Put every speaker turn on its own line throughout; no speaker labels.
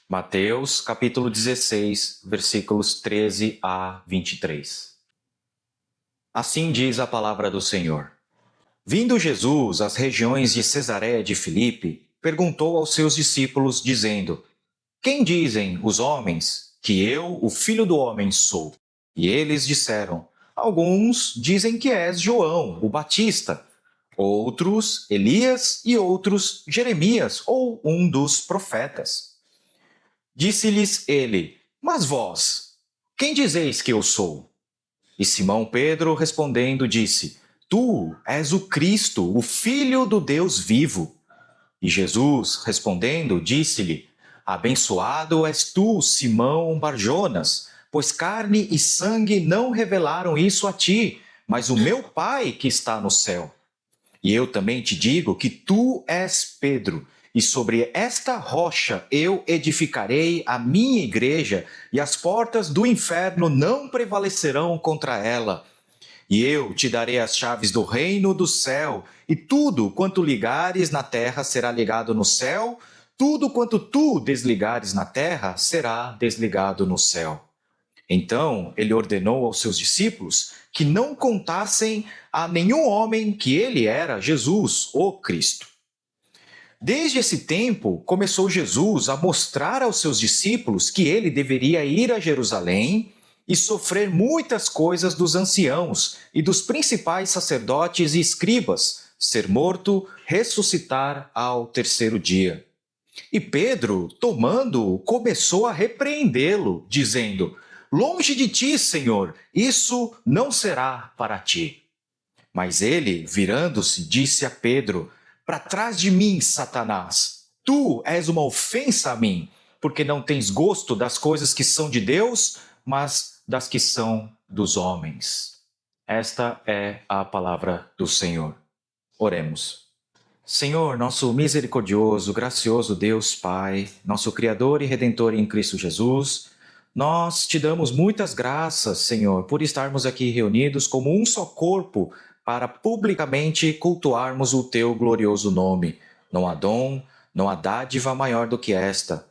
Mateus, capítulo 16, versículos 13 a 23. Assim diz a palavra do Senhor. Vindo Jesus às regiões de Cesareia de Filipe, perguntou aos seus discípulos, dizendo: Quem dizem os homens que eu, o Filho do Homem, sou? E eles disseram: Alguns dizem que és João, o Batista, outros Elias e outros Jeremias ou um dos profetas. Disse-lhes ele: Mas vós, quem dizeis que eu sou? E Simão Pedro, respondendo, disse: Tu és o Cristo, o Filho do Deus vivo. E Jesus, respondendo, disse-lhe: Abençoado és tu, Simão Barjonas, pois carne e sangue não revelaram isso a ti, mas o meu Pai que está no céu. E eu também te digo que tu és Pedro, e sobre esta rocha eu edificarei a minha igreja, e as portas do inferno não prevalecerão contra ela. E eu te darei as chaves do reino do céu, e tudo quanto ligares na terra será ligado no céu, tudo quanto tu desligares na terra será desligado no céu. Então ele ordenou aos seus discípulos que não contassem a nenhum homem que ele era Jesus, o Cristo. Desde esse tempo, começou Jesus a mostrar aos seus discípulos que ele deveria ir a Jerusalém e sofrer muitas coisas dos anciãos e dos principais sacerdotes e escribas, ser morto, ressuscitar ao terceiro dia. E Pedro, tomando-o, começou a repreendê-lo, dizendo: Longe de ti, Senhor, isso não será para ti. Mas ele, virando-se, disse a Pedro: Para trás de mim, Satanás, tu és uma ofensa a mim, porque não tens gosto das coisas que são de Deus, mas das que são dos homens. Esta é a palavra do Senhor. Oremos. Senhor, nosso misericordioso, gracioso Deus Pai, nosso Criador e Redentor em Cristo Jesus, nós te damos muitas graças, Senhor, por estarmos aqui reunidos como um só corpo para publicamente cultuarmos o teu glorioso nome. Não há dom, não há dádiva maior do que esta.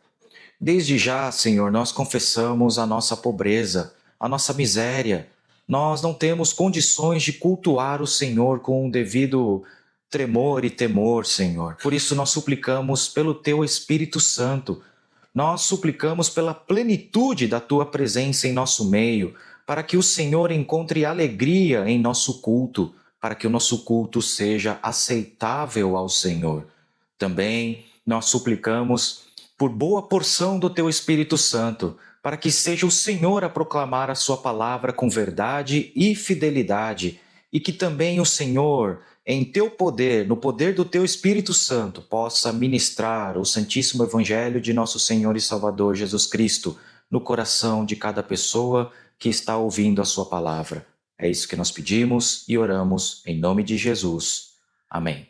Desde já, Senhor, nós confessamos a nossa pobreza, a nossa miséria. Nós não temos condições de cultuar o Senhor com o devido tremor e temor, Senhor. Por isso nós suplicamos pelo teu Espírito Santo. Nós suplicamos pela plenitude da tua presença em nosso meio, para que o Senhor encontre alegria em nosso culto, para que o nosso culto seja aceitável ao Senhor. Também nós suplicamos por boa porção do teu Espírito Santo, para que seja o Senhor a proclamar a sua palavra com verdade e fidelidade, e que também o Senhor, em teu poder, no poder do teu Espírito Santo, possa ministrar o Santíssimo Evangelho de nosso Senhor e Salvador Jesus Cristo no coração de cada pessoa que está ouvindo a sua palavra. É isso que nós pedimos e oramos em nome de Jesus. Amém.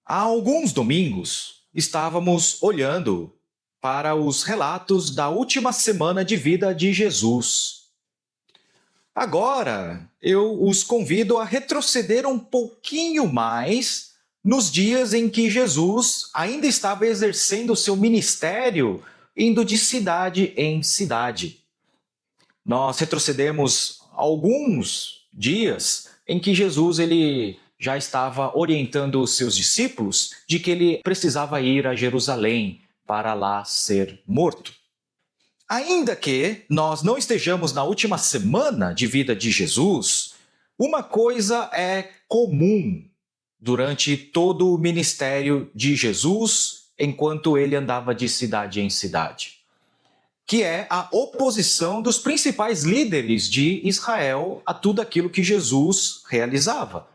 Há alguns domingos estávamos olhando para os relatos da última semana de vida de Jesus. Agora, eu os convido a retroceder um pouquinho mais nos dias em que Jesus ainda estava exercendo o seu ministério, indo de cidade em cidade. Nós retrocedemos alguns dias em que Jesus ele já estava orientando os seus discípulos de que ele precisava ir a Jerusalém para lá ser morto. Ainda que nós não estejamos na última semana de vida de Jesus, uma coisa é comum durante todo o ministério de Jesus, enquanto ele andava de cidade em cidade, que é a oposição dos principais líderes de Israel a tudo aquilo que Jesus realizava.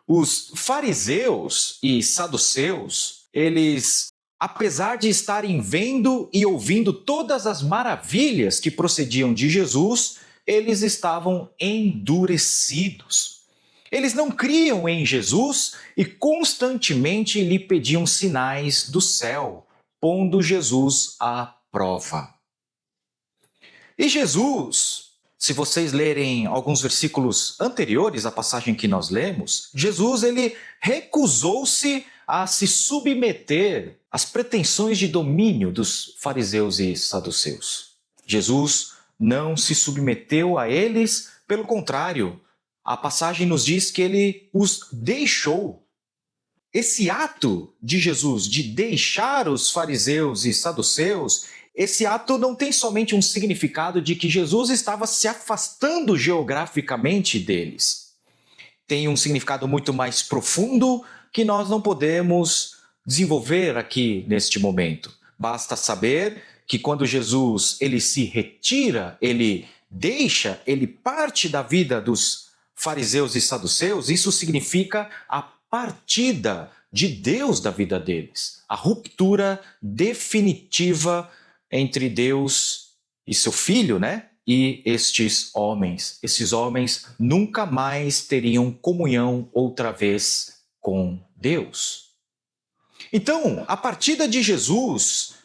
Os fariseus e saduceus, eles, apesar de estarem vendo e ouvindo todas as maravilhas que procediam de Jesus, eles estavam endurecidos. Eles não criam em Jesus e constantemente lhe pediam sinais do céu, pondo Jesus à prova. E Jesus, se vocês lerem alguns versículos anteriores à passagem que nós lemos, Jesus ele recusou-se a se submeter as pretensões de domínio dos fariseus e saduceus. Jesus não se submeteu a eles, pelo contrário, a passagem nos diz que ele os deixou. Esse ato de Jesus de deixar os fariseus e saduceus, esse ato não tem somente um significado de que Jesus estava se afastando geograficamente deles. Tem um significado muito mais profundo que nós não podemos desenvolver aqui neste momento. Basta saber que quando Jesus ele se retira, ele deixa, ele parte da vida dos fariseus e saduceus, isso significa a partida de Deus da vida deles, a ruptura definitiva entre Deus e seu filho, né? E estes homens. Esses homens nunca mais teriam comunhão outra vez com Deus. Então, a partida de Jesus,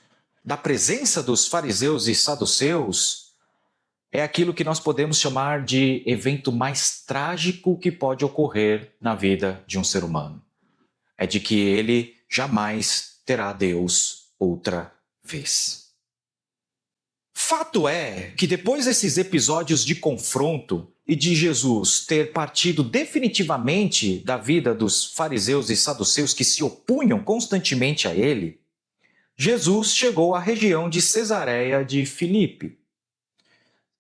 da presença dos fariseus e saduceus, é aquilo que nós podemos chamar de evento mais trágico que pode ocorrer na vida de um ser humano. É de que ele jamais terá Deus outra vez. Fato é que depois desses episódios de confronto e de Jesus ter partido definitivamente da vida dos fariseus e saduceus que se opunham constantemente a ele, Jesus chegou à região de Cesareia de Filipe.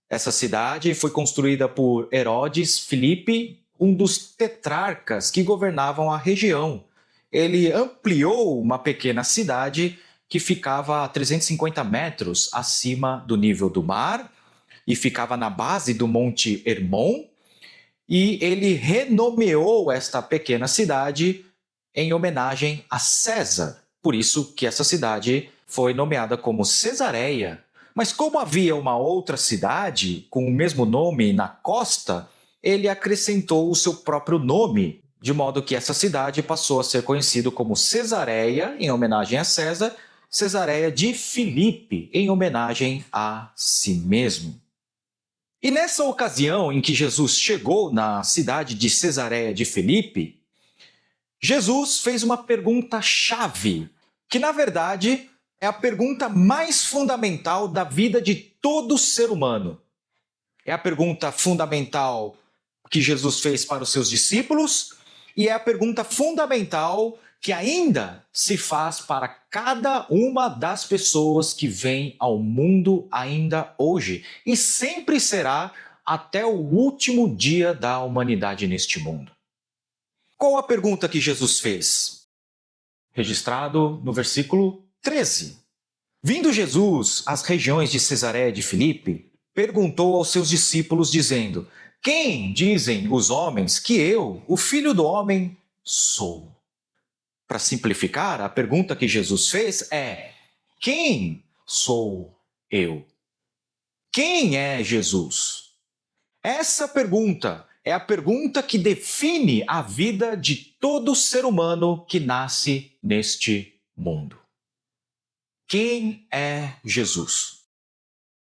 Essa cidade foi construída por Herodes Filipe, um dos tetrarcas que governavam a região. Ele ampliou uma pequena cidade que ficava a 350 metros acima do nível do mar e ficava na base do Monte Hermon, e ele renomeou esta pequena cidade em homenagem a César. Por isso que essa cidade foi nomeada como Cesareia. Mas como havia uma outra cidade com o mesmo nome na costa, ele acrescentou o seu próprio nome, de modo que essa cidade passou a ser conhecida como Cesareia, em homenagem a César, Cesareia de Filipe, em homenagem a si mesmo. E nessa ocasião em que Jesus chegou na cidade de Cesareia de Filipe, Jesus fez uma pergunta-chave, que na verdade é a pergunta mais fundamental da vida de todo ser humano. É a pergunta fundamental que Jesus fez para os seus discípulos e é a pergunta fundamental que ainda se faz para cada uma das pessoas que vêm ao mundo ainda hoje e sempre será até o último dia da humanidade neste mundo. Qual a pergunta que Jesus fez? Registrado no versículo 13. Vindo Jesus às regiões de Cesareia de Filipe, perguntou aos seus discípulos, dizendo: Quem dizem os homens que eu, o Filho do Homem, sou? Para simplificar, a pergunta que Jesus fez é: quem sou eu? Quem é Jesus? Essa pergunta é a pergunta que define a vida de todo ser humano que nasce neste mundo. Quem é Jesus?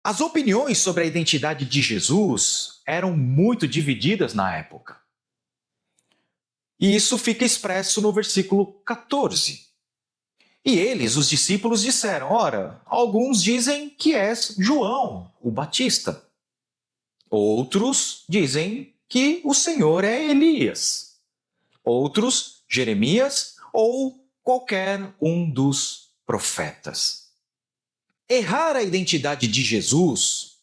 As opiniões sobre a identidade de Jesus eram muito divididas na época. E isso fica expresso no versículo 14. E eles, os discípulos, disseram: Ora, alguns dizem que és João, o Batista. Outros dizem que o Senhor é Elias. Outros, Jeremias ou qualquer um dos profetas. Errar a identidade de Jesus,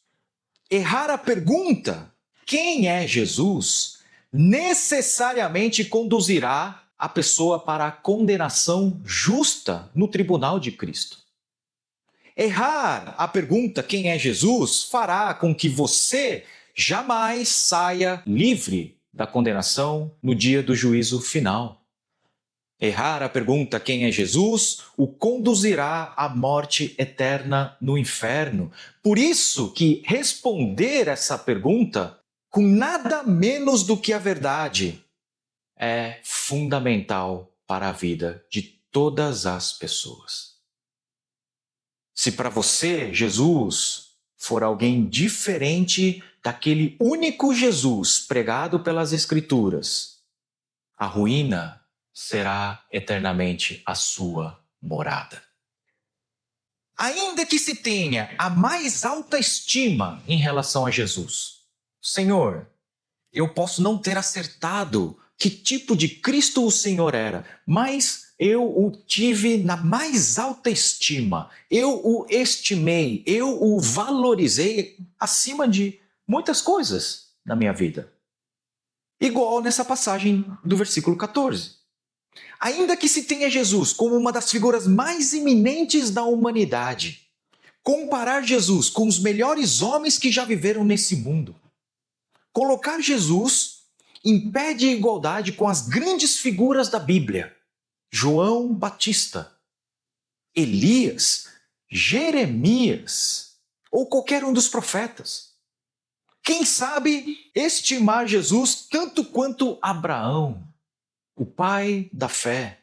errar a pergunta, quem é Jesus, necessariamente conduzirá a pessoa para a condenação justa no tribunal de Cristo. Errar a pergunta, quem é Jesus, fará com que você jamais saia livre da condenação no dia do juízo final. Errar a pergunta, quem é Jesus, o conduzirá à morte eterna no inferno. Por isso que responder essa pergunta com nada menos do que a verdade é fundamental para a vida de todas as pessoas. Se para você Jesus for alguém diferente daquele único Jesus pregado pelas Escrituras, a ruína será eternamente a sua morada. Ainda que se tenha a mais alta estima em relação a Jesus. Senhor, eu posso não ter acertado que tipo de Cristo o Senhor era, mas eu o tive na mais alta estima, eu o estimei, eu o valorizei acima de muitas coisas na minha vida. Igual nessa passagem do versículo 14. Ainda que se tenha Jesus como uma das figuras mais eminentes da humanidade, comparar Jesus com os melhores homens que já viveram nesse mundo, colocar Jesus em pé de igualdade com as grandes figuras da Bíblia, João Batista, Elias, Jeremias ou qualquer um dos profetas. Quem sabe estimar Jesus tanto quanto Abraão, o pai da fé,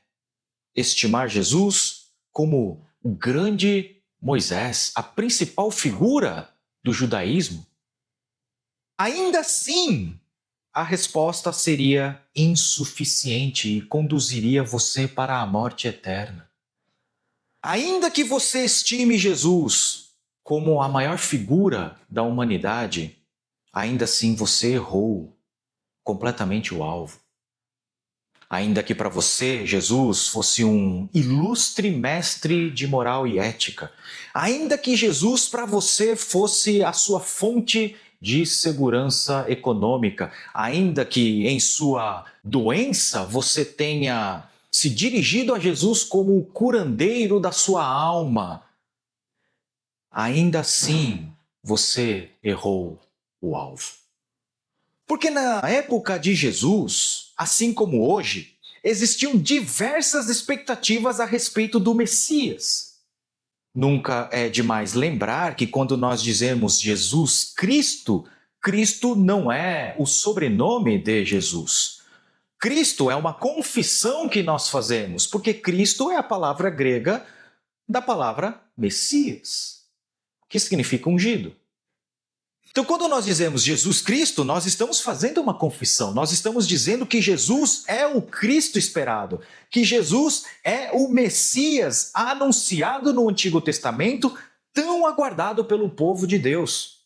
estimar Jesus como o grande Moisés, a principal figura do judaísmo. Ainda assim, a resposta seria insuficiente e conduziria você para a morte eterna. Ainda que você estime Jesus como a maior figura da humanidade, ainda assim você errou completamente o alvo. Ainda que para você Jesus fosse um ilustre mestre de moral e ética, ainda que Jesus para você fosse a sua fonte de segurança econômica, ainda que em sua doença você tenha se dirigido a Jesus como o curandeiro da sua alma, ainda assim você errou o alvo. Porque na época de Jesus, assim como hoje, existiam diversas expectativas a respeito do Messias. Nunca é demais lembrar que quando nós dizemos Jesus Cristo, Cristo não é o sobrenome de Jesus. Cristo é uma confissão que nós fazemos, porque Cristo é a palavra grega da palavra Messias, que significa ungido. Então, quando nós dizemos Jesus Cristo, nós estamos fazendo uma confissão, nós estamos dizendo que Jesus é o Cristo esperado, que Jesus é o Messias anunciado no Antigo Testamento, tão aguardado pelo povo de Deus.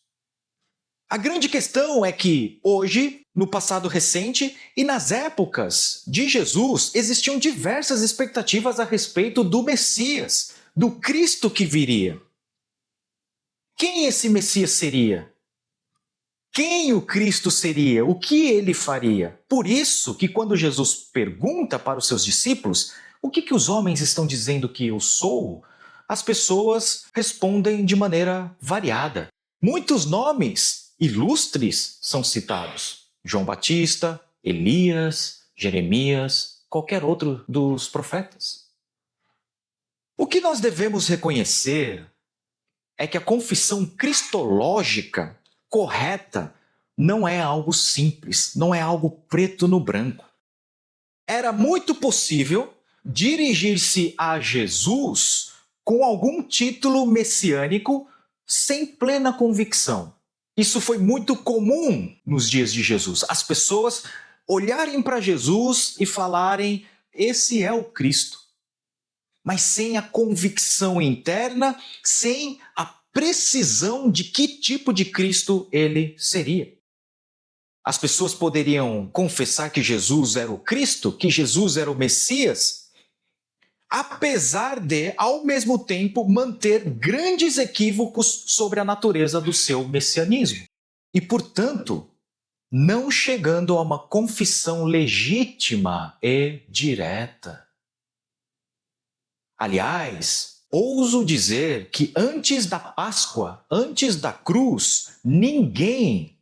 A grande questão é que hoje, no passado recente e nas épocas de Jesus, existiam diversas expectativas a respeito do Messias, do Cristo que viria. Quem esse Messias seria? Quem o Cristo seria? O que ele faria? Por isso que quando Jesus pergunta para os seus discípulos o que os homens estão dizendo que eu sou, as pessoas respondem de maneira variada. Muitos nomes ilustres são citados. João Batista, Elias, Jeremias, qualquer outro dos profetas. O que nós devemos reconhecer é que a confissão cristológica correta não é algo simples, não é algo preto no branco. Era muito possível dirigir-se a Jesus com algum título messiânico sem plena convicção. Isso foi muito comum nos dias de Jesus. As pessoas olharem para Jesus e falarem: esse é o Cristo. Mas sem a convicção interna, sem a precisão de que tipo de Cristo ele seria. As pessoas poderiam confessar que Jesus era o Cristo, que Jesus era o Messias, apesar de, ao mesmo tempo, manter grandes equívocos sobre a natureza do seu messianismo. E, portanto, não chegando a uma confissão legítima e direta. Aliás, ouso dizer que antes da Páscoa, antes da cruz, ninguém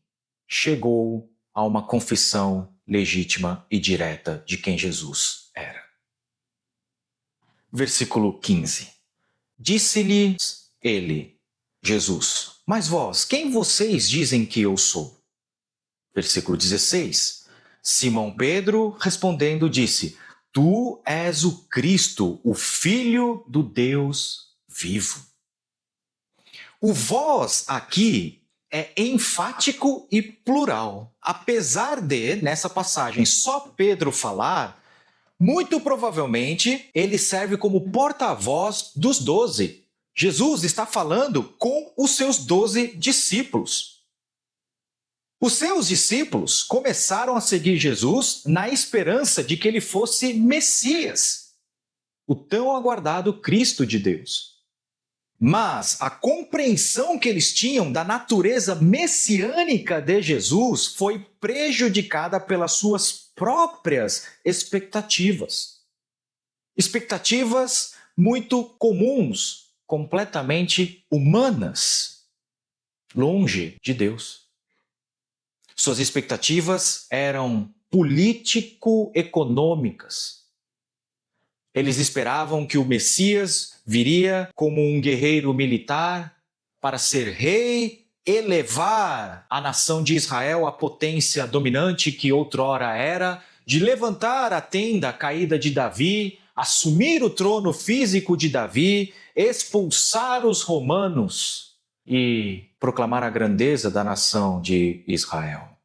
chegou a uma confissão legítima e direta de quem Jesus era. Versículo 15. Disse-lhes ele, Jesus: mas vós, quem vocês dizem que eu sou? Versículo 16. Simão Pedro, respondendo, disse: tu és o Cristo, o Filho do Deus vivo. O vós aqui é enfático e plural. Apesar de, nessa passagem, só Pedro falar, muito provavelmente ele serve como porta-voz dos 12. Jesus está falando com os seus 12 discípulos. Os seus discípulos começaram a seguir Jesus na esperança de que ele fosse Messias, o tão aguardado Cristo de Deus. Mas a compreensão que eles tinham da natureza messiânica de Jesus foi prejudicada pelas suas próprias expectativas. Expectativas muito comuns, completamente humanas, longe de Deus. Suas expectativas eram político-econômicas. Eles esperavam que o Messias viria como um guerreiro militar para ser rei, elevar a nação de Israel à potência dominante que outrora era, de levantar a tenda caída de Davi, assumir o trono físico de Davi, expulsar os romanos e proclamar a grandeza da nação de Israel.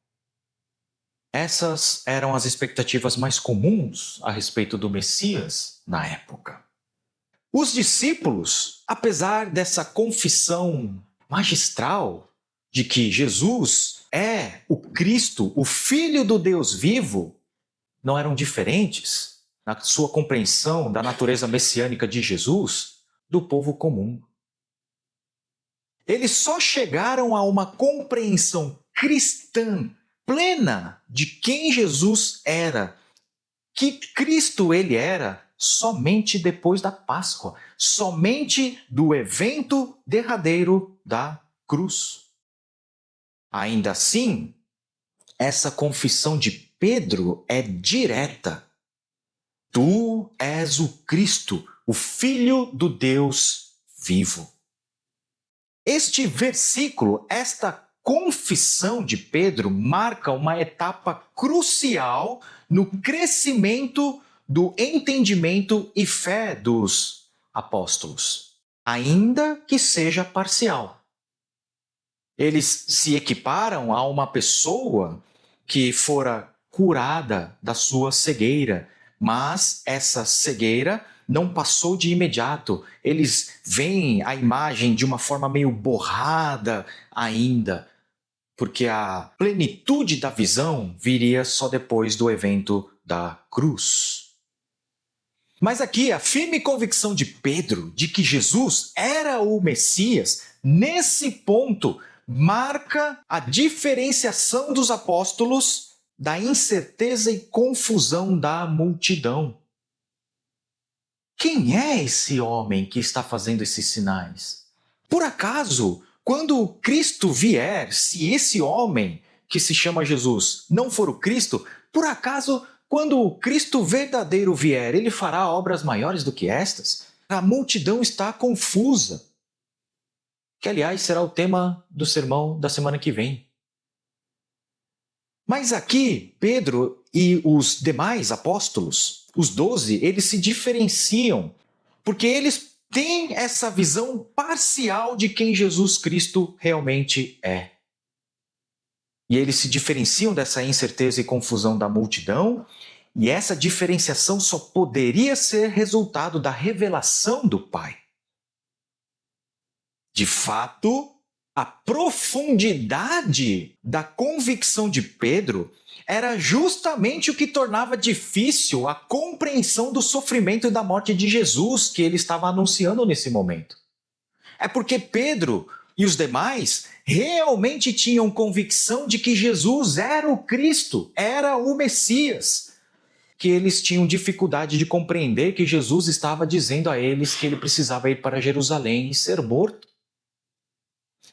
Essas eram as expectativas mais comuns a respeito do Messias na época. Os discípulos, apesar dessa confissão magistral de que Jesus é o Cristo, o Filho do Deus vivo, não eram diferentes na sua compreensão da natureza messiânica de Jesus do povo comum. Eles só chegaram a uma compreensão cristã plena de quem Jesus era, que Cristo ele era, somente depois da Páscoa, somente do evento derradeiro da cruz. Ainda assim, essa confissão de Pedro é direta. Tu és o Cristo, o Filho do Deus vivo. Este versículo, esta confissão de Pedro marca uma etapa crucial no crescimento do entendimento e fé dos apóstolos, ainda que seja parcial. Eles se equiparam a uma pessoa que fora curada da sua cegueira, mas essa cegueira não passou de imediato. Eles veem a imagem de uma forma meio borrada ainda, porque a plenitude da visão viria só depois do evento da cruz. Mas aqui a firme convicção de Pedro de que Jesus era o Messias, nesse ponto, marca a diferenciação dos apóstolos da incerteza e confusão da multidão. Quem é esse homem que está fazendo esses sinais? Por acaso, quando Cristo vier, se esse homem que se chama Jesus não for o Cristo, por acaso, quando o Cristo verdadeiro vier, ele fará obras maiores do que estas? A multidão está confusa. Que, aliás, será o tema do sermão da semana que vem. Mas aqui, Pedro e os demais apóstolos, os 12, eles se diferenciam, porque eles têm essa visão parcial de quem Jesus Cristo realmente é. E eles se diferenciam dessa incerteza e confusão da multidão, e essa diferenciação só poderia ser resultado da revelação do Pai. De fato, a profundidade da convicção de Pedro era justamente o que tornava difícil a compreensão do sofrimento e da morte de Jesus que ele estava anunciando nesse momento. É porque Pedro e os demais realmente tinham convicção de que Jesus era o Cristo, era o Messias, que eles tinham dificuldade de compreender que Jesus estava dizendo a eles que ele precisava ir para Jerusalém e ser morto.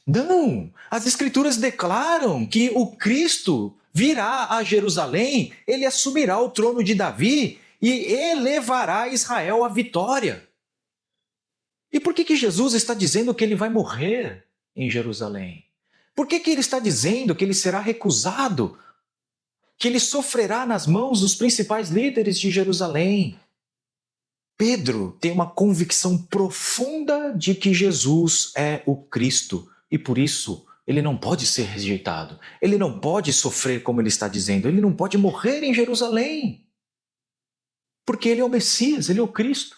Não! As Escrituras declaram que o Cristo virá a Jerusalém, ele assumirá o trono de Davi e elevará Israel à vitória. E por que Jesus está dizendo que ele vai morrer em Jerusalém? Por que ele está dizendo que ele será recusado? Que ele sofrerá nas mãos dos principais líderes de Jerusalém? Pedro tem uma convicção profunda de que Jesus é o Cristo e por isso ele não pode ser rejeitado. Ele não pode sofrer como ele está dizendo. Ele não pode morrer em Jerusalém. Porque ele é o Messias, ele é o Cristo.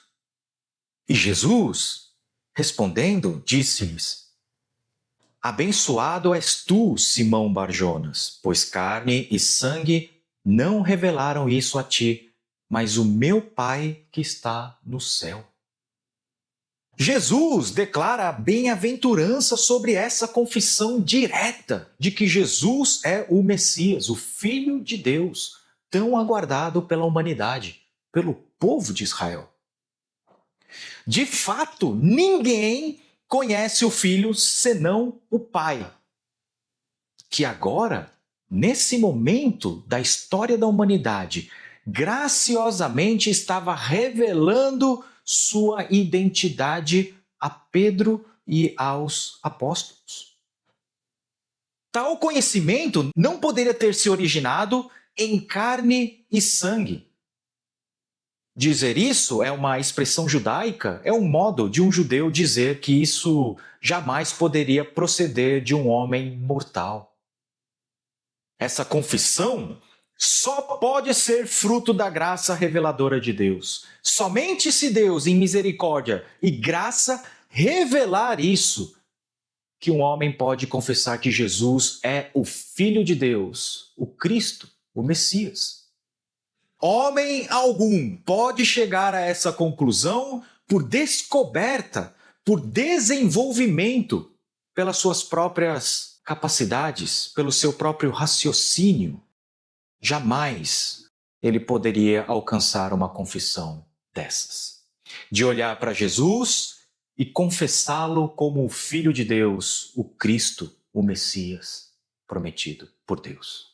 E Jesus, Respondendo, disse-lhes: Abençoado és tu, Simão Barjonas, pois carne e sangue não revelaram isso a ti, mas o meu Pai que está no céu. Jesus declara a bem-aventurança sobre essa confissão direta de que Jesus é o Messias, o Filho de Deus, tão aguardado pela humanidade, pelo povo de Israel. De fato, ninguém conhece o Filho senão o Pai, que agora, nesse momento da história da humanidade, graciosamente estava revelando sua identidade a Pedro e aos apóstolos. Tal conhecimento não poderia ter se originado em carne e sangue. Dizer isso é uma expressão judaica, é um modo de um judeu dizer que isso jamais poderia proceder de um homem mortal. Essa confissão só pode ser fruto da graça reveladora de Deus. Somente se Deus, em misericórdia e graça, revelar isso, que um homem pode confessar que Jesus é o Filho de Deus, o Cristo, o Messias. Homem algum pode chegar a essa conclusão por descoberta, por desenvolvimento, pelas suas próprias capacidades, pelo seu próprio raciocínio. Jamais ele poderia alcançar uma confissão dessas. De olhar para Jesus e confessá-lo como o Filho de Deus, o Cristo, o Messias, prometido por Deus.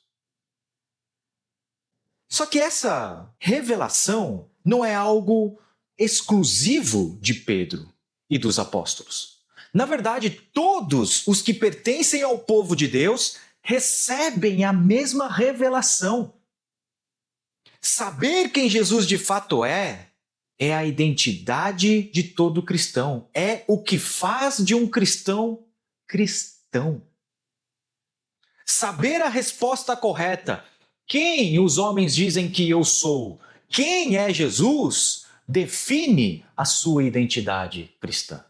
Só que essa revelação não é algo exclusivo de Pedro e dos apóstolos. Na verdade, todos os que pertencem ao povo de Deus recebem a mesma revelação. Saber quem Jesus de fato é a identidade de todo cristão. É o que faz de um cristão cristão. Saber a resposta correta, quem os homens dizem que eu sou, quem é Jesus, define a sua identidade cristã.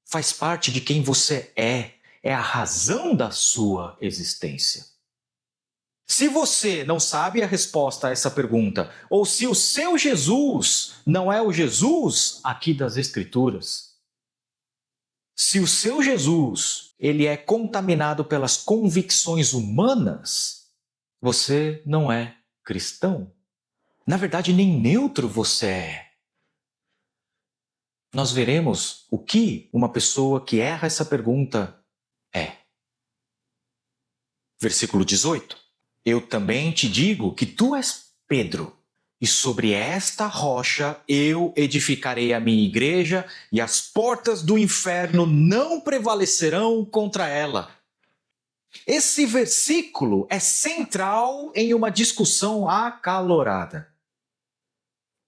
Faz parte de quem você é a razão da sua existência. Se você não sabe a resposta a essa pergunta, ou se o seu Jesus não é o Jesus aqui das Escrituras, se o seu Jesus ele é contaminado pelas convicções humanas, você não é cristão. Na verdade, nem neutro você é. Nós veremos o que uma pessoa que erra essa pergunta é. Versículo 18. Eu também te digo que tu és Pedro, e sobre esta rocha eu edificarei a minha igreja, e as portas do inferno não prevalecerão contra ela. Esse versículo é central em uma discussão acalorada.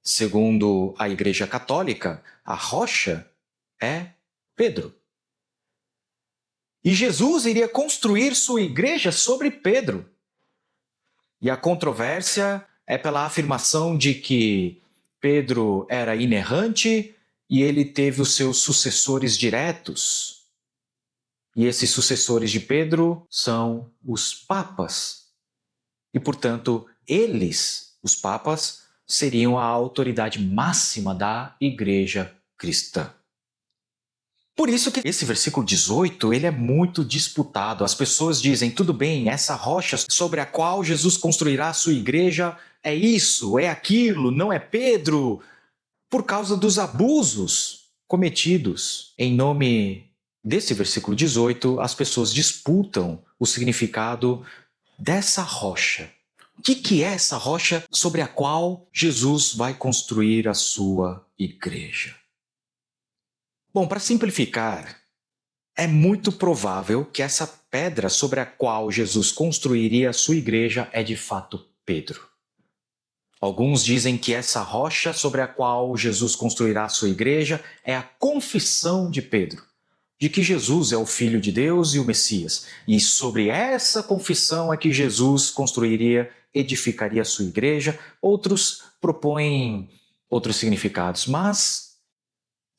Segundo a Igreja Católica, a rocha é Pedro. E Jesus iria construir sua igreja sobre Pedro. E a controvérsia é pela afirmação de que Pedro era inerrante e ele teve os seus sucessores diretos. E esses sucessores de Pedro são os papas. E, portanto, eles, os papas, seriam a autoridade máxima da igreja cristã. Por isso que esse versículo 18, ele é muito disputado. As pessoas dizem, tudo bem, essa rocha sobre a qual Jesus construirá a sua igreja é isso, é aquilo, não é Pedro, por causa dos abusos cometidos. Em nome desse versículo 18, as pessoas disputam o significado dessa rocha. O que é essa rocha sobre a qual Jesus vai construir a sua igreja? Bom, para simplificar, é muito provável que essa pedra sobre a qual Jesus construiria a sua igreja é de fato Pedro. Alguns dizem que essa rocha sobre a qual Jesus construirá a sua igreja é a confissão de Pedro, de que Jesus é o Filho de Deus e o Messias. E sobre essa confissão é que Jesus edificaria a sua igreja. Outros propõem outros significados, mas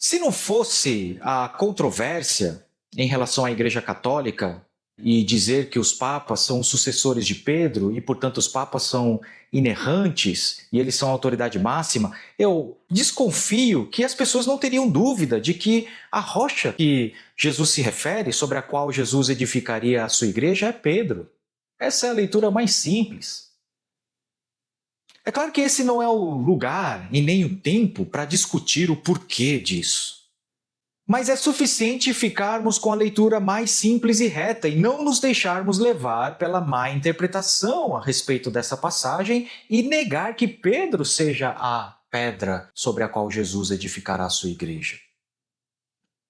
Se não fosse a controvérsia em relação à Igreja Católica e dizer que os papas são sucessores de Pedro e, portanto, os papas são inerrantes e eles são a autoridade máxima, eu desconfio que as pessoas não teriam dúvida de que a rocha que Jesus se refere, sobre a qual Jesus edificaria a sua igreja, é Pedro. Essa é a leitura mais simples. É claro que esse não é o lugar e nem o tempo para discutir o porquê disso. Mas é suficiente ficarmos com a leitura mais simples e reta e não nos deixarmos levar pela má interpretação a respeito dessa passagem e negar que Pedro seja a pedra sobre a qual Jesus edificará a sua igreja.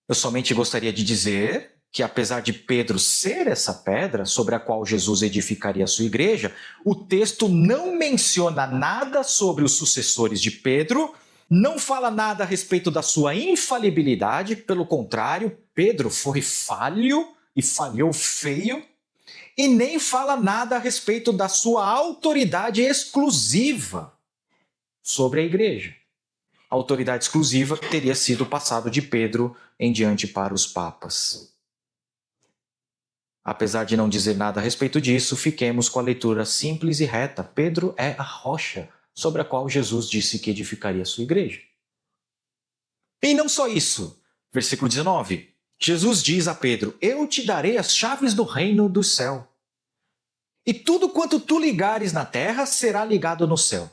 Eu somente gostaria de dizer que, apesar de Pedro ser essa pedra sobre a qual Jesus edificaria a sua igreja, o texto não menciona nada sobre os sucessores de Pedro, não fala nada a respeito da sua infalibilidade, pelo contrário, Pedro foi falho e falhou feio, e nem fala nada a respeito da sua autoridade exclusiva sobre a igreja. A autoridade exclusiva teria sido passado de Pedro em diante para os papas. Apesar de não dizer nada a respeito disso, fiquemos com a leitura simples e reta. Pedro é a rocha sobre a qual Jesus disse que edificaria a sua igreja. E não só isso. Versículo 19. Jesus diz a Pedro: eu te darei as chaves do reino do céu. E tudo quanto tu ligares na terra será ligado no céu.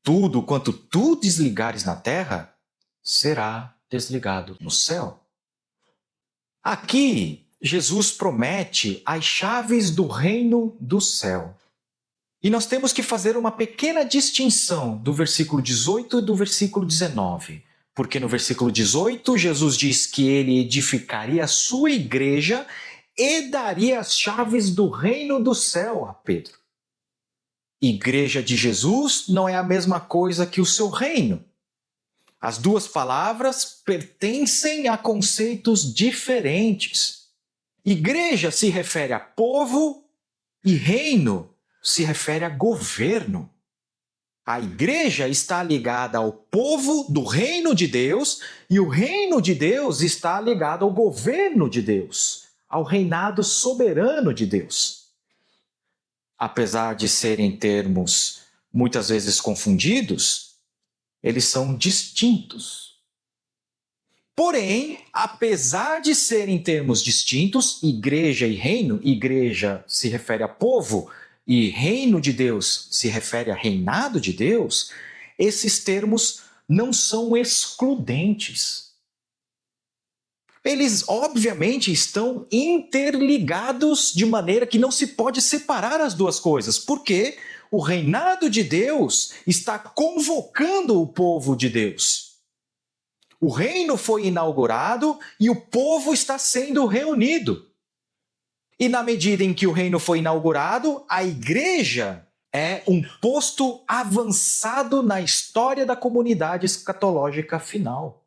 Tudo quanto tu desligares na terra será desligado no céu. Aqui, Jesus promete as chaves do reino do céu. E nós temos que fazer uma pequena distinção do versículo 18 e do versículo 19. Porque no versículo 18, Jesus diz que ele edificaria a sua igreja e daria as chaves do reino do céu a Pedro. Igreja de Jesus não é a mesma coisa que o seu reino. As duas palavras pertencem a conceitos diferentes. Igreja se refere a povo e reino se refere a governo. A igreja está ligada ao povo do reino de Deus e o reino de Deus está ligado ao governo de Deus, ao reinado soberano de Deus. Apesar de serem termos muitas vezes confundidos, eles são distintos. Porém, apesar de serem termos distintos, igreja e reino, igreja se refere a povo e reino de Deus se refere a reinado de Deus, esses termos não são excludentes. Eles, obviamente, estão interligados de maneira que não se pode separar as duas coisas, porque o reinado de Deus está convocando o povo de Deus. O reino foi inaugurado e o povo está sendo reunido. E na medida em que o reino foi inaugurado, a igreja é um posto avançado na história da comunidade escatológica final.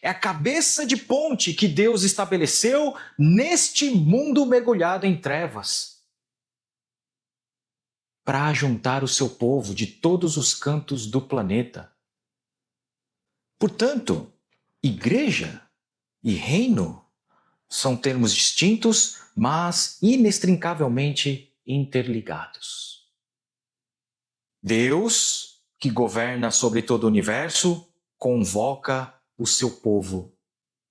É a cabeça de ponte que Deus estabeleceu neste mundo mergulhado em trevas, para juntar o seu povo de todos os cantos do planeta. Portanto, igreja e reino são termos distintos, mas inextricavelmente interligados. Deus, que governa sobre todo o universo, convoca o seu povo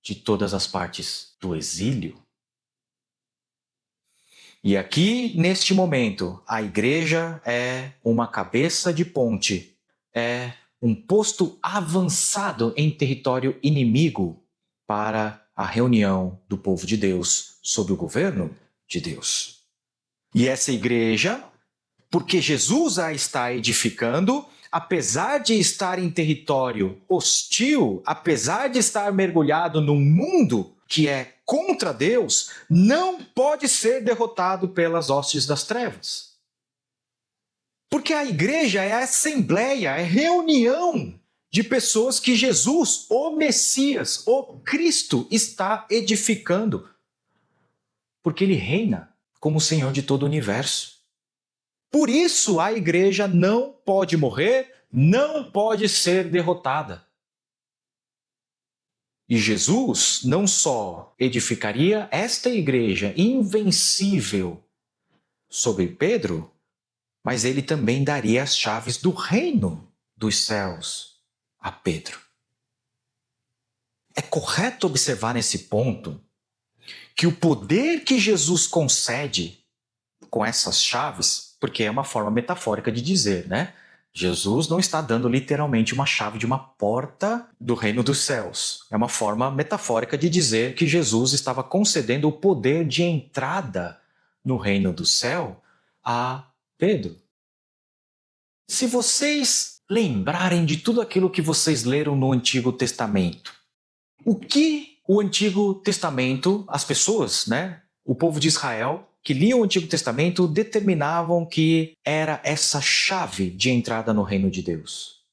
de todas as partes do exílio. E aqui, neste momento, a igreja é uma cabeça de ponte, é um posto avançado em território inimigo para a reunião do povo de Deus sob o governo de Deus. E essa igreja, porque Jesus a está edificando, apesar de estar em território hostil, apesar de estar mergulhado num mundo que é contra Deus, não pode ser derrotado pelas hostes das trevas. Porque a igreja é a assembleia, é reunião de pessoas que Jesus, o Messias, o Cristo, está edificando. Porque ele reina como Senhor de todo o universo. Por isso a igreja não pode morrer, não pode ser derrotada. E Jesus não só edificaria esta igreja invencível sobre Pedro, mas ele também daria as chaves do reino dos céus a Pedro. É correto observar nesse ponto que o poder que Jesus concede com essas chaves, porque é uma forma metafórica de dizer, né? Jesus não está dando literalmente uma chave de uma porta do reino dos céus. É uma forma metafórica de dizer que Jesus estava concedendo o poder de entrada no reino do céu a Pedro. Se vocês lembrarem de tudo aquilo que vocês leram no Antigo Testamento, o que o Antigo Testamento, as pessoas, né, o povo de Israel, que liam o Antigo Testamento, determinavam que era essa chave de entrada no reino de Deus?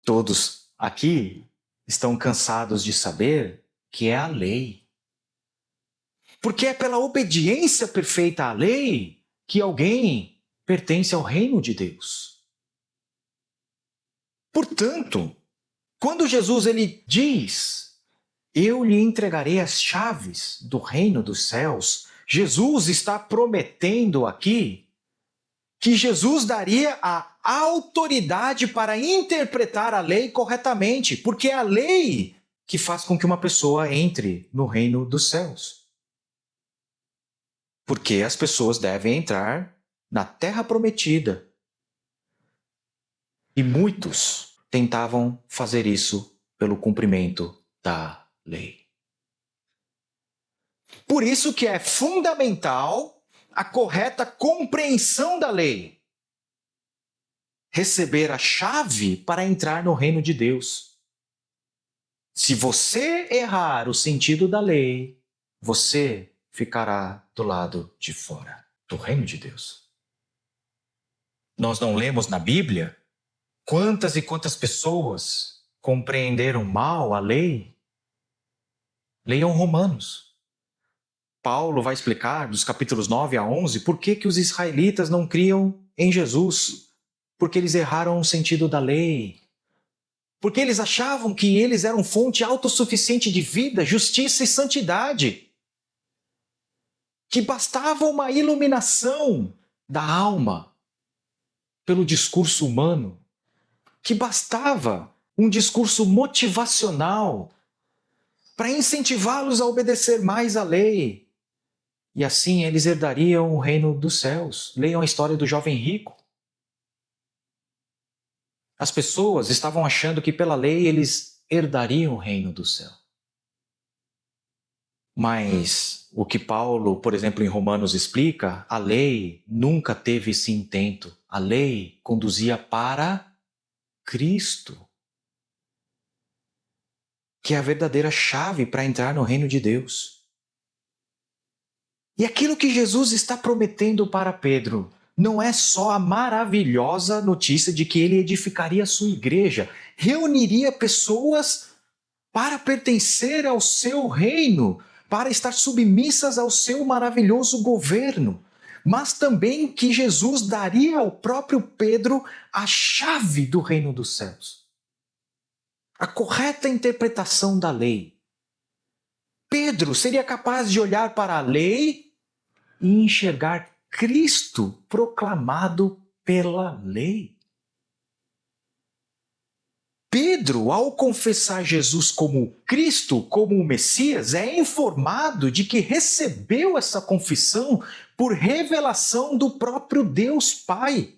Todos aqui estão cansados de saber que é a lei. Porque é pela obediência perfeita à lei que alguém pertence ao reino de Deus. Portanto, quando Jesus ele diz: eu lhe entregarei as chaves do reino dos céus, Jesus está prometendo aqui que Jesus daria a autoridade para interpretar a lei corretamente, porque é a lei que faz com que uma pessoa entre no reino dos céus. Porque as pessoas devem entrar na terra prometida. E muitos tentavam fazer isso pelo cumprimento da lei. Por isso que é fundamental a correta compreensão da lei. Receber a chave para entrar no reino de Deus. Se você errar o sentido da lei, você ficará do lado de fora do reino de Deus. Nós não lemos na Bíblia quantas e quantas pessoas compreenderam mal a lei? Leiam Romanos. Paulo vai explicar, dos capítulos 9 a 11, por que os israelitas não criam em Jesus. Porque eles erraram o sentido da lei. Porque eles achavam que eles eram fonte autossuficiente de vida, justiça e santidade. Que bastava uma iluminação da alma pelo discurso humano. Que bastava um discurso motivacional para incentivá-los a obedecer mais à lei. E assim eles herdariam o reino dos céus. Leiam a história do jovem rico. As pessoas estavam achando que pela lei eles herdariam o reino do céu. Mas o que Paulo, por exemplo, em Romanos explica, a lei nunca teve esse intento. A lei conduzia para Cristo, que é a verdadeira chave para entrar no reino de Deus. E aquilo que Jesus está prometendo para Pedro não é só a maravilhosa notícia de que ele edificaria a sua igreja, reuniria pessoas para pertencer ao seu reino, para estar submissas ao seu maravilhoso governo, mas também que Jesus daria ao próprio Pedro a chave do reino dos céus. A correta interpretação da lei. Pedro seria capaz de olhar para a lei e enxergar Cristo proclamado pela lei. Pedro, ao confessar Jesus como Cristo, como o Messias, é informado de que recebeu essa confissão por revelação do próprio Deus Pai.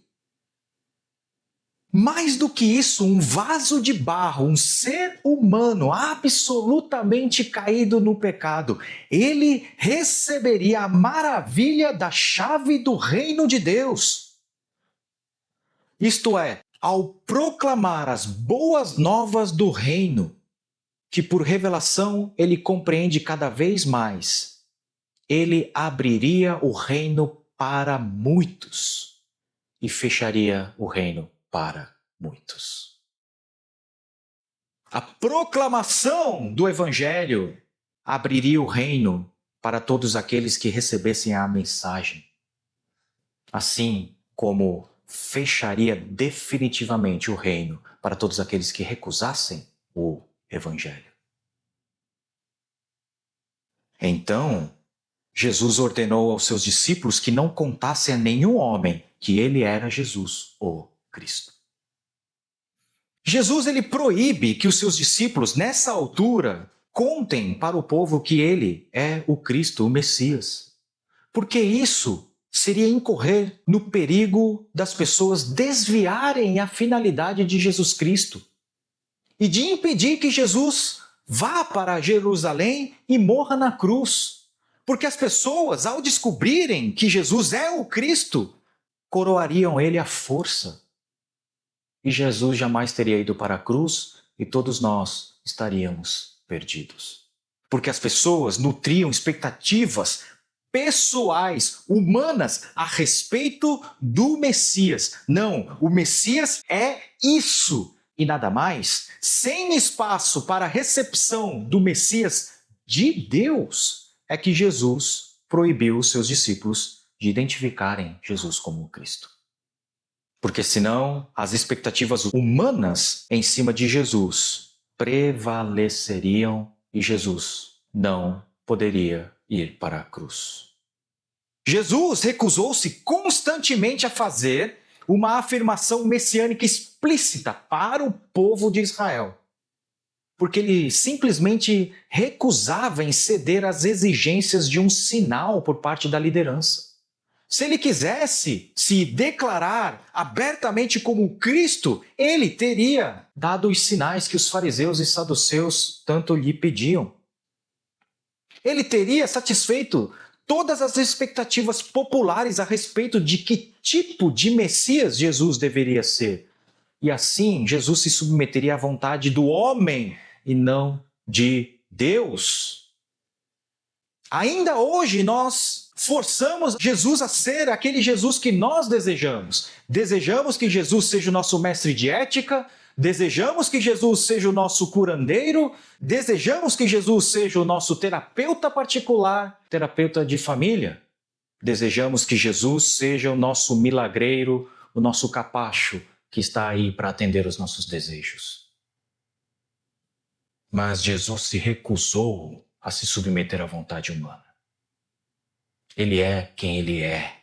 Mais do que isso, um vaso de barro, um ser humano absolutamente caído no pecado, ele receberia a maravilha da chave do reino de Deus. Isto é, ao proclamar as boas novas do reino, que por revelação ele compreende cada vez mais, ele abriria o reino para muitos e fecharia o reino para muitos. A proclamação do Evangelho abriria o reino para todos aqueles que recebessem a mensagem, assim como fecharia definitivamente o reino para todos aqueles que recusassem o Evangelho. Então, Jesus ordenou aos seus discípulos que não contassem a nenhum homem que ele era Jesus, o Cristo. Jesus ele proíbe que os seus discípulos, nessa altura, contem para o povo que ele é o Cristo, o Messias. Porque isso seria incorrer no perigo das pessoas desviarem a finalidade de Jesus Cristo e de impedir que Jesus vá para Jerusalém e morra na cruz. Porque as pessoas, ao descobrirem que Jesus é o Cristo, coroariam ele à força. E Jesus jamais teria ido para a cruz e todos nós estaríamos perdidos. Porque as pessoas nutriam expectativas pessoais, humanas, a respeito do Messias. Não, o Messias é isso e nada mais, sem espaço para a recepção do Messias de Deus, é que Jesus proibiu os seus discípulos de identificarem Jesus como o Cristo. Porque senão as expectativas humanas em cima de Jesus prevaleceriam e Jesus não poderia ir para a cruz. Jesus recusou-se constantemente a fazer uma afirmação messiânica explícita para o povo de Israel, porque ele simplesmente recusava em ceder às exigências de um sinal por parte da liderança. Se ele quisesse se declarar abertamente como Cristo, ele teria dado os sinais que os fariseus e saduceus tanto lhe pediam. Ele teria satisfeito todas as expectativas populares a respeito de que tipo de Messias Jesus deveria ser. E assim, Jesus se submeteria à vontade do homem e não de Deus. Ainda hoje nós forçamos Jesus a ser aquele Jesus que nós desejamos. Desejamos que Jesus seja o nosso mestre de ética, desejamos que Jesus seja o nosso curandeiro, desejamos que Jesus seja o nosso terapeuta particular, terapeuta de família. Desejamos que Jesus seja o nosso milagreiro, o nosso capacho que está aí para atender os nossos desejos. Mas Jesus se recusou a se submeter à vontade humana. Ele é quem ele é.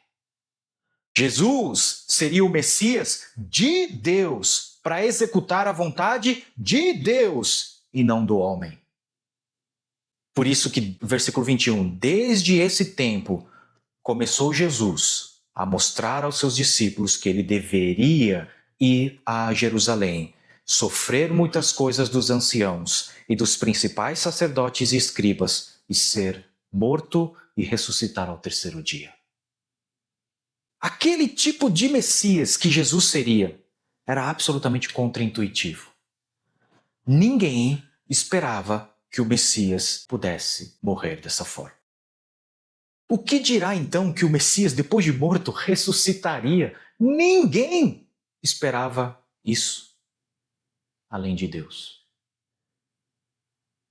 Jesus seria o Messias de Deus para executar a vontade de Deus e não do homem. Por isso que, versículo 21, desde esse tempo começou Jesus a mostrar aos seus discípulos que ele deveria ir a Jerusalém, sofrer muitas coisas dos anciãos e dos principais sacerdotes e escribas e ser morto e ressuscitar ao terceiro dia. Aquele tipo de Messias que Jesus seria era absolutamente contraintuitivo. Ninguém esperava que o Messias pudesse morrer dessa forma. O que dirá então que o Messias, depois de morto, ressuscitaria? Ninguém esperava isso, além de Deus.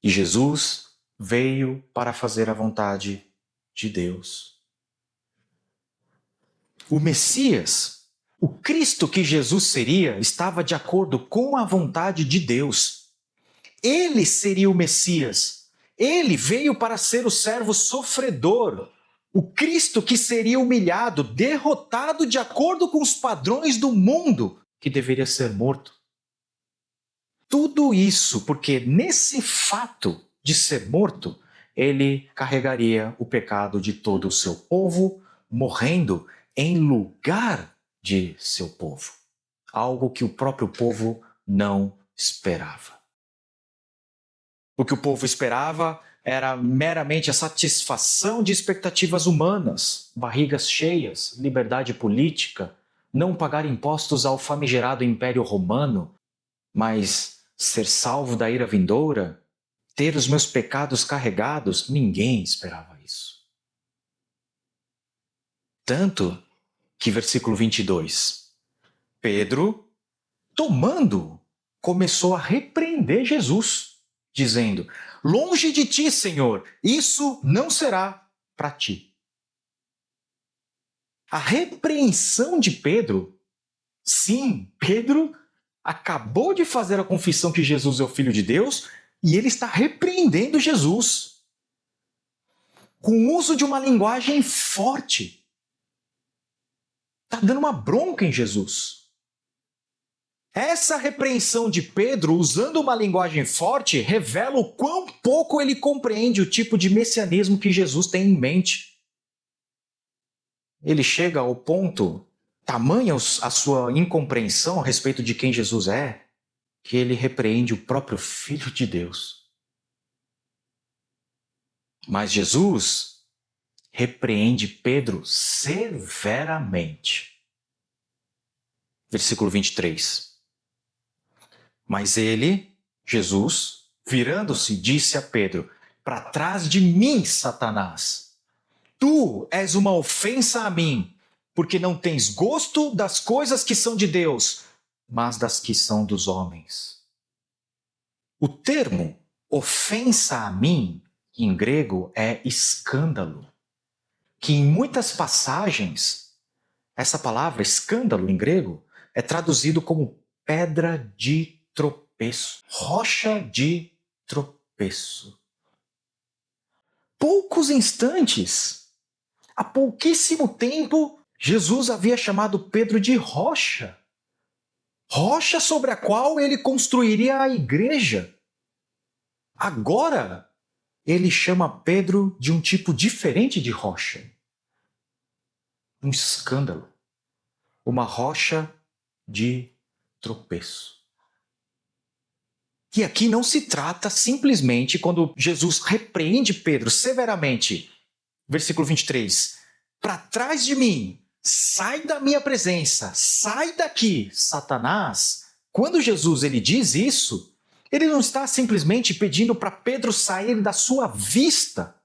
E Jesus veio para fazer a vontade de Deus. O Messias, o Cristo que Jesus seria, estava de acordo com a vontade de Deus. Ele seria o Messias. Ele veio para ser o servo sofredor. O Cristo que seria humilhado, derrotado de acordo com os padrões do mundo, que deveria ser morto. Tudo isso porque nesse fato de ser morto, ele carregaria o pecado de todo o seu povo, morrendo em lugar de seu povo. Algo que o próprio povo não esperava. O que o povo esperava era meramente a satisfação de expectativas humanas, barrigas cheias, liberdade política, não pagar impostos ao famigerado Império Romano, mas ser salvo da ira vindoura, ter os meus pecados carregados, ninguém esperava isso. Tanto que, versículo 22, Pedro, tomando, começou a repreender Jesus, dizendo: longe de ti, Senhor, isso não será para ti. A repreensão de Pedro, sim, Pedro acabou de fazer a confissão que Jesus é o Filho de Deus e ele está repreendendo Jesus, com o uso de uma linguagem forte. Está dando uma bronca em Jesus. Essa repreensão de Pedro, usando uma linguagem forte, revela o quão pouco ele compreende o tipo de messianismo que Jesus tem em mente. Ele chega ao ponto, tamanha a sua incompreensão a respeito de quem Jesus é, que ele repreende o próprio Filho de Deus. Mas Jesus repreende Pedro severamente. Versículo 23. Mas ele, Jesus, virando-se, disse a Pedro: para trás de mim, Satanás. Tu és uma ofensa a mim, porque não tens gosto das coisas que são de Deus, mas das que são dos homens. O termo ofensa a mim, em grego, é escândalo, que em muitas passagens, essa palavra escândalo em grego é traduzido como pedra de tropeço, rocha de tropeço. Poucos instantes, há pouquíssimo tempo, Jesus havia chamado Pedro de rocha. Rocha sobre a qual ele construiria a igreja. Agora, ele chama Pedro de um tipo diferente de rocha. Um escândalo. Uma rocha de tropeço. E aqui não se trata simplesmente quando Jesus repreende Pedro severamente. Versículo 23. Para trás de mim, sai da minha presença, sai daqui, Satanás. Quando Jesus ele diz isso, ele não está simplesmente pedindo para Pedro sair da sua vista,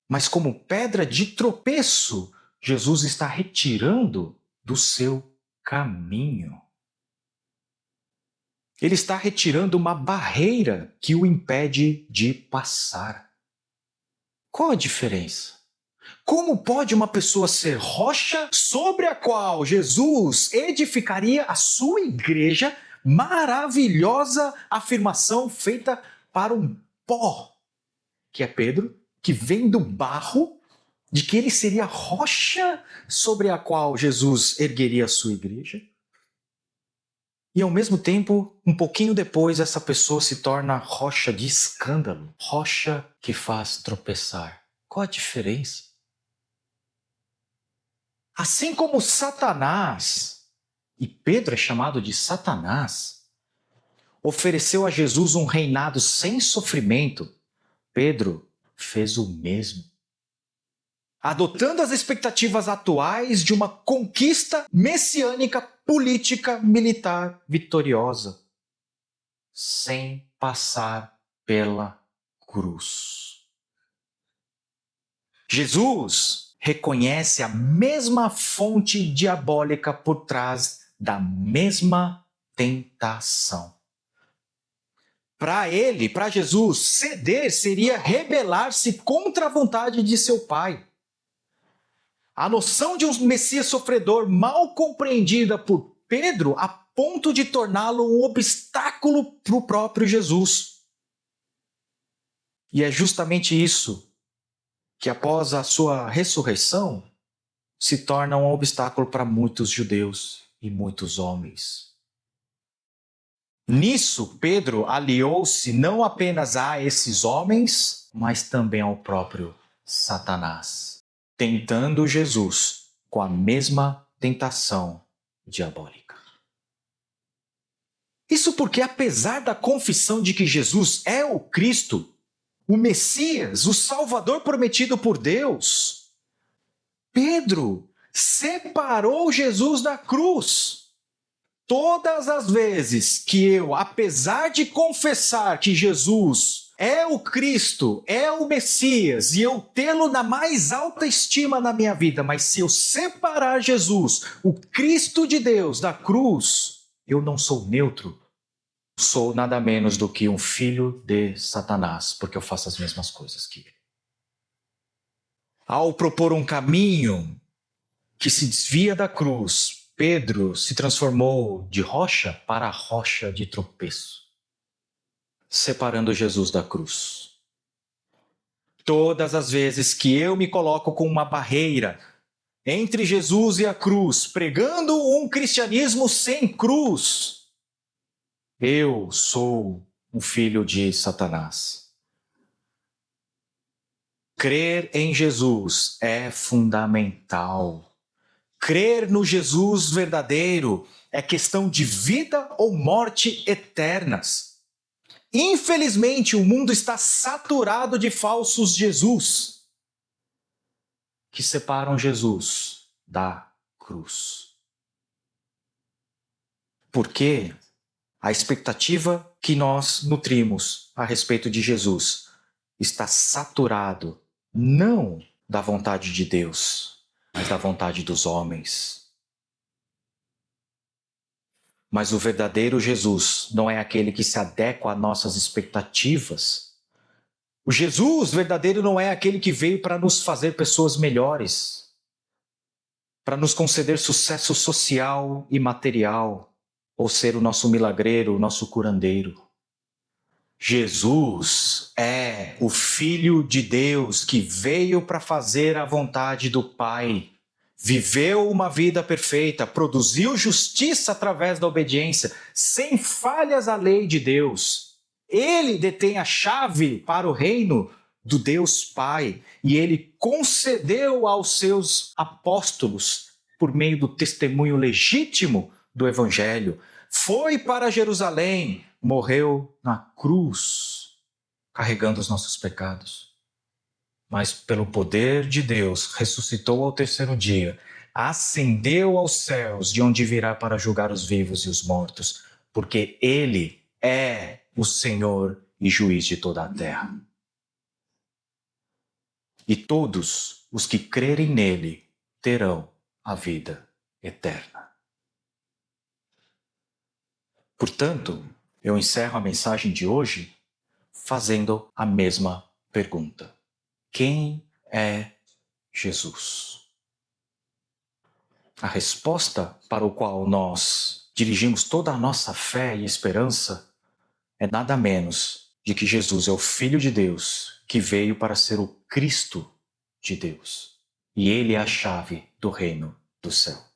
mas como pedra de tropeço, Jesus está retirando do seu caminho. Ele está retirando uma barreira que o impede de passar. Qual a diferença? Como pode uma pessoa ser rocha sobre a qual Jesus edificaria a sua igreja? Maravilhosa afirmação feita para um pó, que é Pedro, que vem do barro, de que ele seria a rocha sobre a qual Jesus ergueria a sua igreja. E ao mesmo tempo, um pouquinho depois, essa pessoa se torna rocha de escândalo, rocha que faz tropeçar. Qual a diferença? Assim como Satanás, e Pedro é chamado de Satanás, ofereceu a Jesus um reinado sem sofrimento, Pedro fez o mesmo. Adotando as expectativas atuais de uma conquista messiânica, política, militar vitoriosa, sem passar pela cruz. Jesus reconhece a mesma fonte diabólica por trás da mesma tentação. Para ele, para Jesus, ceder seria rebelar-se contra a vontade de seu Pai. A noção de um Messias sofredor mal compreendida por Pedro a ponto de torná-lo um obstáculo para o próprio Jesus. E é justamente isso que, após a sua ressurreição, se torna um obstáculo para muitos judeus e muitos homens. Nisso, Pedro aliou-se não apenas a esses homens, mas também ao próprio Satanás, tentando Jesus com a mesma tentação diabólica. Isso porque, apesar da confissão de que Jesus é o Cristo, o Messias, o Salvador prometido por Deus, Pedro separou Jesus da cruz. Todas as vezes que eu, apesar de confessar que Jesus é o Cristo, é o Messias, e eu tê-lo na mais alta estima na minha vida, mas se eu separar Jesus, o Cristo de Deus, da cruz, eu não sou neutro. Sou nada menos do que um filho de Satanás, porque eu faço as mesmas coisas que ele. Ao propor um caminho que se desvia da cruz, Pedro se transformou de rocha para rocha de tropeço, separando Jesus da cruz. Todas as vezes que eu me coloco com uma barreira entre Jesus e a cruz, pregando um cristianismo sem cruz, eu sou um filho de Satanás. Crer em Jesus é fundamental. Crer no Jesus verdadeiro é questão de vida ou morte eternas. Infelizmente, o mundo está saturado de falsos Jesus que separam Jesus da cruz. Porque a expectativa que nós nutrimos a respeito de Jesus está saturado não da vontade de Deus, mas da vontade dos homens. Mas o verdadeiro Jesus não é aquele que se adequa às nossas expectativas. O Jesus verdadeiro não é aquele que veio para nos fazer pessoas melhores, para nos conceder sucesso social e material, ou ser o nosso milagreiro, o nosso curandeiro. Jesus é o Filho de Deus que veio para fazer a vontade do Pai. Viveu uma vida perfeita, produziu justiça através da obediência, sem falhas à lei de Deus. Ele detém a chave para o reino do Deus Pai e ele concedeu aos seus apóstolos, por meio do testemunho legítimo do Evangelho, foi para Jerusalém, morreu na cruz, carregando os nossos pecados. Mas pelo poder de Deus, ressuscitou ao terceiro dia, ascendeu aos céus, de onde virá para julgar os vivos e os mortos, porque Ele é o Senhor e juiz de toda a terra. E todos os que crerem nele terão a vida eterna. Portanto, eu encerro a mensagem de hoje fazendo a mesma pergunta. Quem é Jesus? A resposta para o qual nós dirigimos toda a nossa fé e esperança é nada menos de que Jesus é o Filho de Deus que veio para ser o Cristo de Deus. E Ele é a chave do reino do céu.